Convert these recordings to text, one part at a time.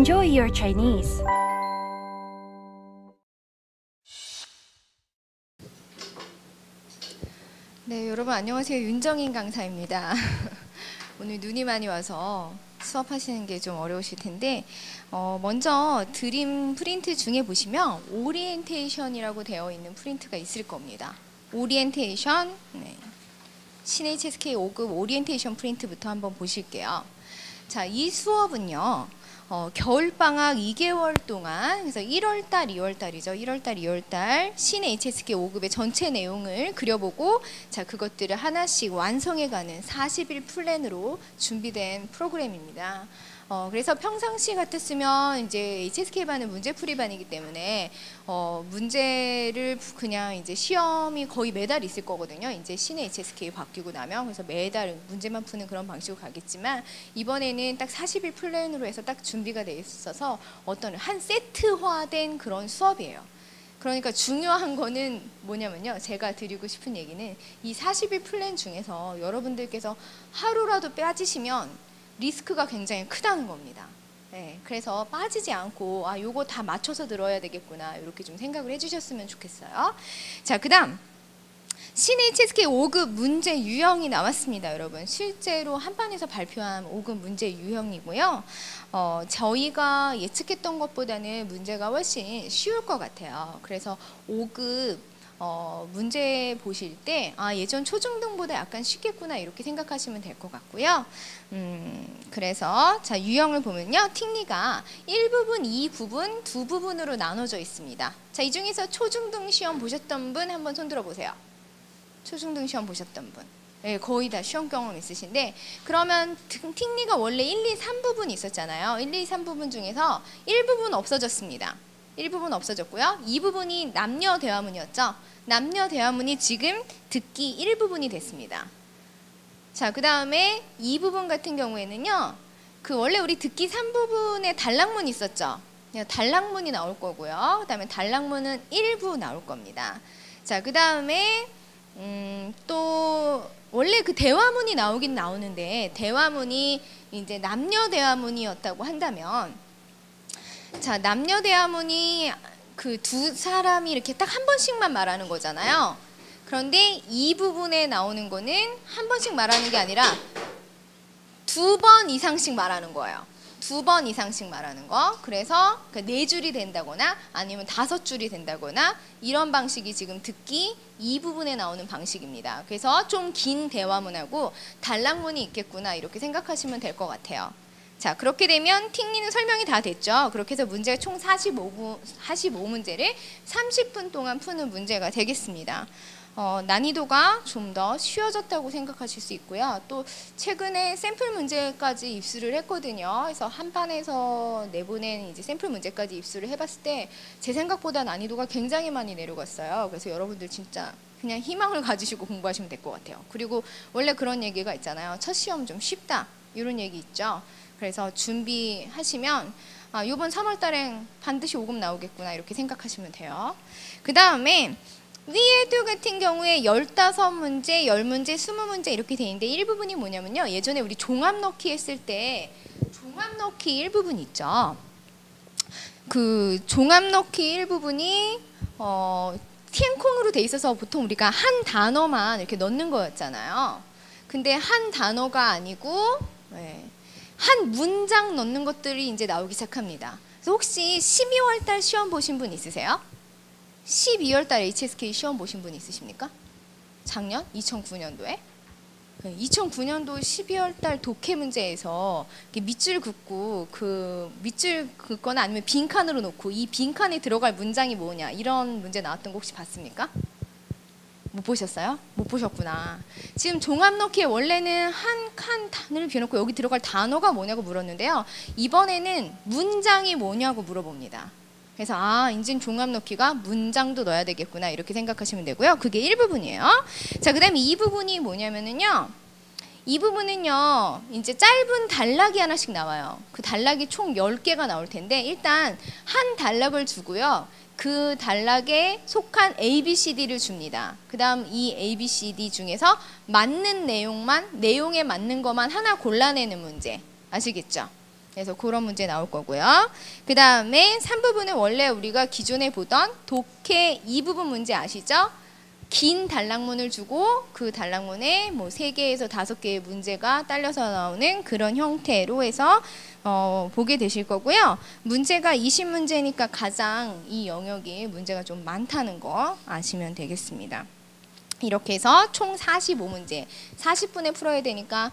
Enjoy your Chinese. 네, 여러분 안녕하세요. 윤정인 강사입니다. 오늘 눈이 많이 와서 수업하시는 게 좀 어려우실 텐데 먼저 드림 프린트 중에 보시면 오리엔테이션이라고 되어 있는 프린트가 있을 겁니다. 오리엔테이션, 신HSK 5급 오리엔테이션 프린트부터 한번 보실게요. 자, 이 수업은요. 겨울방학 2개월 동안, 그래서 1월달, 2월달이죠. 1월달, 2월달 신HSK 5급의 전체 내용을 그려보고, 자, 그것들을 하나씩 완성해가는 40일 플랜으로 준비된 프로그램입니다. 그래서 평상시 같았으면 이제 HSK반은 문제풀이반이기 때문에 문제를 그냥 이제 시험이 거의 매달 있을 거거든요. 이제 신의 HSK 바뀌고 나면. 그래서 매달 문제만 푸는 그런 방식으로 가겠지만, 이번에는 딱 40일 플랜으로 해서 딱 준비가 돼 있어서 어떤 한 세트화된 그런 수업이에요. 그러니까 중요한 거는 뭐냐면요. 제가 드리고 싶은 얘기는 이 40일 플랜 중에서 여러분들께서 하루라도 빠지시면 리스크가 굉장히 크다는 겁니다. 네, 그래서 빠지지 않고 요거 다 맞춰서 들어야 되겠구나 이렇게 좀 생각을 해주셨으면 좋겠어요. 자, 그다음 신HSK 5급 문제 유형이 나왔습니다, 여러분. 실제로 한판에서 발표한 5급 문제 유형이고요. 저희가 예측했던 것보다는 문제가 훨씬 쉬울 것 같아요. 그래서 5급 문제 보실 때 예전 초중등보다 약간 쉽겠구나 이렇게 생각하시면 될 것 같고요. 그래서 자, 유형을 보면요. 틱니가 1부분, 2부분, 두 부분으로 나눠져 있습니다. 자, 이 중에서 초중등 시험 보셨던 분 한번 손 들어 보세요. 초중등 시험 보셨던 분. 네, 거의 다 시험 경험 있으신데, 그러면 틱니가 원래 1, 2, 3부분이 있었잖아요. 1, 2, 3부분 중에서 1부분 없어졌습니다. 1부분 없어졌고요. 2부분이 남녀 대화문이었죠. 남녀 대화문이 지금 듣기 1부분이 됐습니다. 자, 그 다음에 2부분 같은 경우에는요. 원래 우리 듣기 3부분에 단락문이 있었죠. 단락문이 나올 거고요. 그 다음에 단락문은 일부 나올 겁니다. 자, 그 다음에 또 원래 그 대화문이 나오긴 나오는데, 대화문이 이제 남녀 대화문이었다고 한다면, 자, 남녀 대화문이 그 두 사람이 이렇게 딱 한 번씩만 말하는 거잖아요. 그런데 이 부분에 나오는 거는 한 번씩 말하는 게 아니라 2번 이상씩 말하는 거예요. 2번 이상씩 말하는 거. 그래서 4줄이 된다거나 아니면 5줄이 된다거나 이런 방식이 지금 듣기 이 부분에 나오는 방식입니다. 그래서 좀 긴 대화문하고 단락문이 있겠구나 이렇게 생각하시면 될 것 같아요. 자, 그렇게 되면 틱니는 설명이 다 됐죠. 그렇게 해서 문제가 총 45문제를 30분 동안 푸는 문제가 되겠습니다. 난이도가 좀 더 쉬워졌다고 생각하실 수 있고요. 또 최근에 샘플 문제까지 입수를 했거든요. 그래서 한판에서 내보낸 이제 샘플 문제까지 입수를 해봤을 때 제 생각보다 난이도가 굉장히 많이 내려갔어요. 그래서 여러분들 진짜 그냥 희망을 가지시고 공부하시면 될 것 같아요. 그리고 원래 그런 얘기가 있잖아요. 첫 시험 좀 쉽다 이런 얘기 있죠. 그래서 준비하시면 이번 3월 달엔 반드시 5급 나오겠구나 이렇게 생각하시면 돼요. 그 다음에 위에도 같은 경우에 15문제, 10문제, 20문제 이렇게 돼 있는데, 1부분이 뭐냐면요. 예전에 우리 종합 넣기 했을 때 종합 넣기 1부분 있죠. 그 종합 넣기 1부분이 티엔콩으로 돼 있어서 보통 우리가 한 단어만 이렇게 넣는 거였잖아요. 근데 한 단어가 아니고 한 문장 넣는 것들이 이제 나오기 시작합니다. 그래서 혹시 12월 달 시험 보신 분 있으세요? 12월 달 HSK 시험 보신 분 있으십니까? 작년 2009년도에? 2009년도 12월 달 독해 문제에서 밑줄 긋고 밑줄 긋거나 아니면 빈칸으로 놓고 이 빈칸에 들어갈 문장이 뭐냐 이런 문제 나왔던 거 혹시 봤습니까? 못 보셨어요? 못 보셨구나. 지금 종합 넣기에 원래는 한 칸 단어를 비워놓고 여기 들어갈 단어가 뭐냐고 물었는데요. 이번에는 문장이 뭐냐고 물어봅니다. 그래서 이제 종합 넣기가 문장도 넣어야 되겠구나 이렇게 생각하시면 되고요. 그게 1부분이에요. 자, 그 다음에 2부분이 뭐냐면은요. 이 부분은요. 이제 짧은 단락이 하나씩 나와요. 그 단락이 총 10개가 나올 텐데, 일단 한 단락을 주고요. 그 단락에 속한 ABCD를 줍니다. 그 다음 이 ABCD 중에서 맞는 내용에 맞는 것만 하나 골라내는 문제. 아시겠죠? 그래서 그런 문제 나올 거고요. 그 다음에 3부분은 원래 우리가 기존에 보던 독해 2부분 문제 아시죠? 긴 단락문을 주고 그 단락문에 뭐 3개에서 5개의 문제가 딸려서 나오는 그런 형태로 해서 보게 되실 거고요. 문제가 20문제니까 가장 이 영역이 문제가 좀 많다는 거 아시면 되겠습니다. 이렇게 해서 총 45문제, 40분에 풀어야 되니까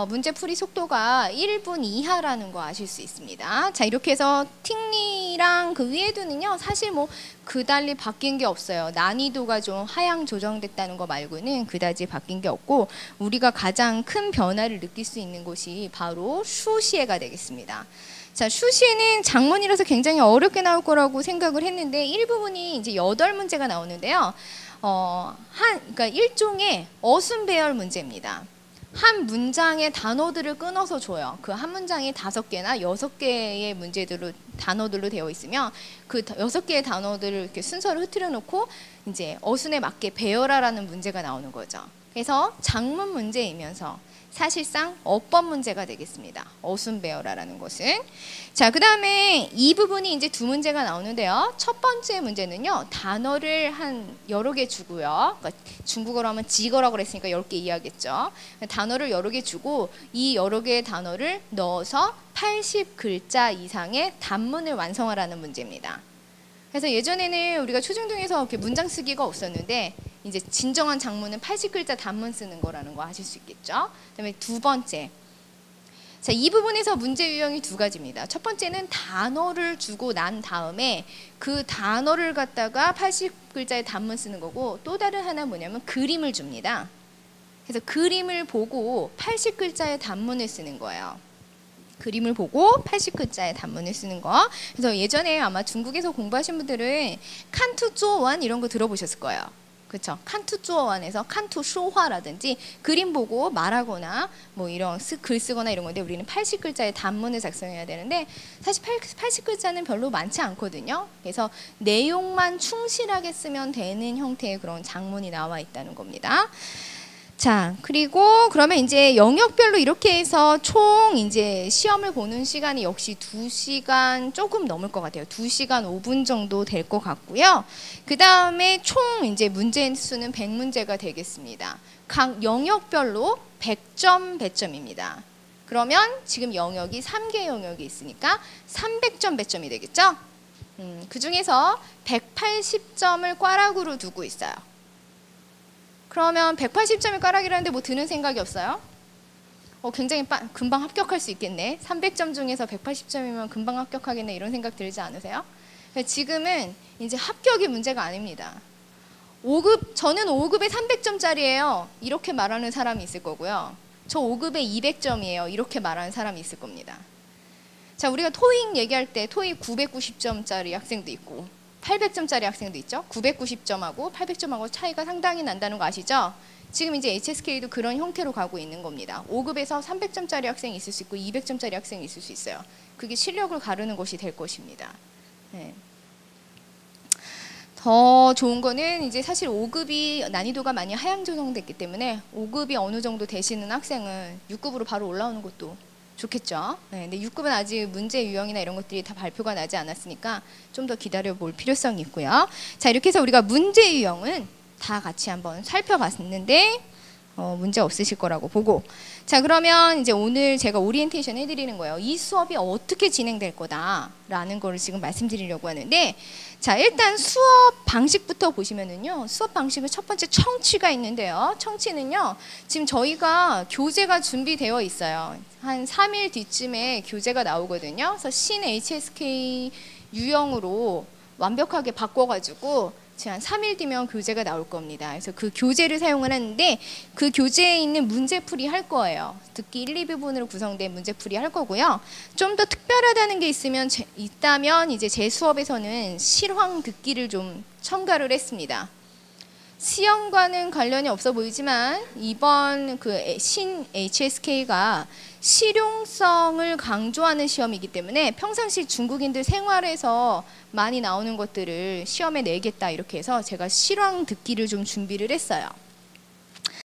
문제 풀이 속도가 1분 이하라는 거 아실 수 있습니다. 자, 이렇게 해서 팅리랑 그 위에도는요, 사실 뭐 그달리 바뀐 게 없어요. 난이도가 좀 하향 조정됐다는 거 말고는 그다지 바뀐 게 없고, 우리가 가장 큰 변화를 느낄 수 있는 곳이 바로 슈시에가 되겠습니다. 자, 슈시에는 장문이라서 굉장히 어렵게 나올 거라고 생각을 했는데 일부분이 이제 8문제가 나오는데요. 그러니까 일종의 어순배열 문제입니다. 한 문장의 단어들을 끊어서 줘요. 그 한 문장이 5개나 6개의 문제들로 단어들로 되어 있으면 그 6개의 단어들을 이렇게 순서를 흐트려 놓고 이제 어순에 맞게 배열하라는 문제가 나오는 거죠. 그래서 장문 문제이면서 사실상 어법 문제가 되겠습니다. 어순 배열하라는 것은. 자, 그 다음에 이 부분이 이제 2문제가 나오는데요. 첫 번째 문제는요, 단어를 한 여러 개 주고요. 그러니까 중국어로 하면 지거라고 그랬으니까 10개 이해하겠죠. 단어를 여러 개 주고 이 여러 개의 단어를 넣어서 80글자 이상의 단문을 완성하라는 문제입니다. 그래서 예전에는 우리가 초중등에서 이렇게 문장 쓰기가 없었는데 이제 진정한 장문은 80글자 단문 쓰는 거라는 거 아실 수 있겠죠. 그다음에 2번째. 자, 이 부분에서 문제 유형이 2가지입니다. 첫 번째는 단어를 주고 난 다음에 그 단어를 갖다가 80글자의 단문 쓰는 거고, 또 다른 하나 뭐냐면 그림을 줍니다. 그래서 그림을 보고 80글자의 단문을 쓰는 거예요. 그림을 보고 80글자의 단문을 쓰는 거. 그래서 예전에 아마 중국에서 공부하신 분들은 칸투 쪼원 이런 거 들어보셨을 거예요. 그렇죠? 칸투 쪼원에서 칸투 쇼화라든지 그림 보고 말하거나 뭐 이런 글 쓰거나 이런 건데, 우리는 80글자의 단문을 작성해야 되는데 사실 80글자는 별로 많지 않거든요. 그래서 내용만 충실하게 쓰면 되는 형태의 그런 장문이 나와 있다는 겁니다. 자, 그리고 그러면 이제 영역별로 이렇게 해서 총 이제 시험을 보는 시간이 역시 2시간 조금 넘을 것 같아요. 2시간 5분 정도 될 것 같고요. 그 다음에 총 이제 문제 수는 100문제가 되겠습니다. 각 영역별로 100점 배점입니다. 그러면 지금 영역이 3개 영역이 있으니까 300점 배점이 되겠죠? 그 중에서 180점을 꽈락으로 두고 있어요. 그러면 180점이 꽈락이라는데 뭐 드는 생각이 없어요? 굉장히 금방 합격할 수 있겠네. 300점 중에서 180점이면 금방 합격하겠네, 이런 생각 들지 않으세요? 지금은 이제 합격이 문제가 아닙니다. 5급, 저는 5급에 300점짜리예요. 이렇게 말하는 사람이 있을 거고요. 저 5급에 200점이에요. 이렇게 말하는 사람이 있을 겁니다. 자, 우리가 토익 얘기할 때 토익 990점짜리 학생도 있고 800점짜리 학생도 있죠. 990점하고 800점하고 차이가 상당히 난다는 거 아시죠? 지금 이제 HSK도 그런 형태로 가고 있는 겁니다. 5급에서 300점짜리 학생이 있을 수 있고 200점짜리 학생이 있을 수 있어요. 그게 실력을 가르는 것이 될 것입니다. 네. 더 좋은 거는 이제 사실 5급이 난이도가 많이 하향 조정됐기 때문에 5급이 어느 정도 되시는 학생은 6급으로 바로 올라오는 것도 좋겠죠. 네, 근데 6급은 아직 문제 유형이나 이런 것들이 다 발표가 나지 않았으니까 좀 더 기다려 볼 필요성이 있고요. 자, 이렇게 해서 우리가 문제 유형은 다 같이 한번 살펴봤는데 문제 없으실 거라고 보고, 자, 그러면 이제 오늘 제가 오리엔테이션 해드리는 거예요. 이 수업이 어떻게 진행될 거다라는 거를 지금 말씀드리려고 하는데, 자, 일단 수업 방식부터 보시면은요, 수업 방식은 첫 번째 청취가 있는데요. 청취는요, 지금 저희가 교재가 준비되어 있어요. 한 3일 뒤쯤에 교재가 나오거든요. 그래서 신 HSK 유형으로 완벽하게 바꿔가지고 지금 한 3일 뒤면 교재가 나올 겁니다. 그래서 그 교재를 사용을 하는데 그 교재에 있는 문제풀이 할 거예요. 듣기 1, 2부분으로 구성된 문제풀이 할 거고요. 좀 더 특별하다는 게 있다면 이제 제 수업에서는 실황 듣기를 좀 첨가를 했습니다. 시험과는 관련이 없어 보이지만 이번 그 신 HSK가 실용성을 강조하는 시험이기 때문에 평상시 중국인들 생활에서 많이 나오는 것들을 시험에 내겠다, 이렇게 해서 제가 실황 듣기를 좀 준비를 했어요.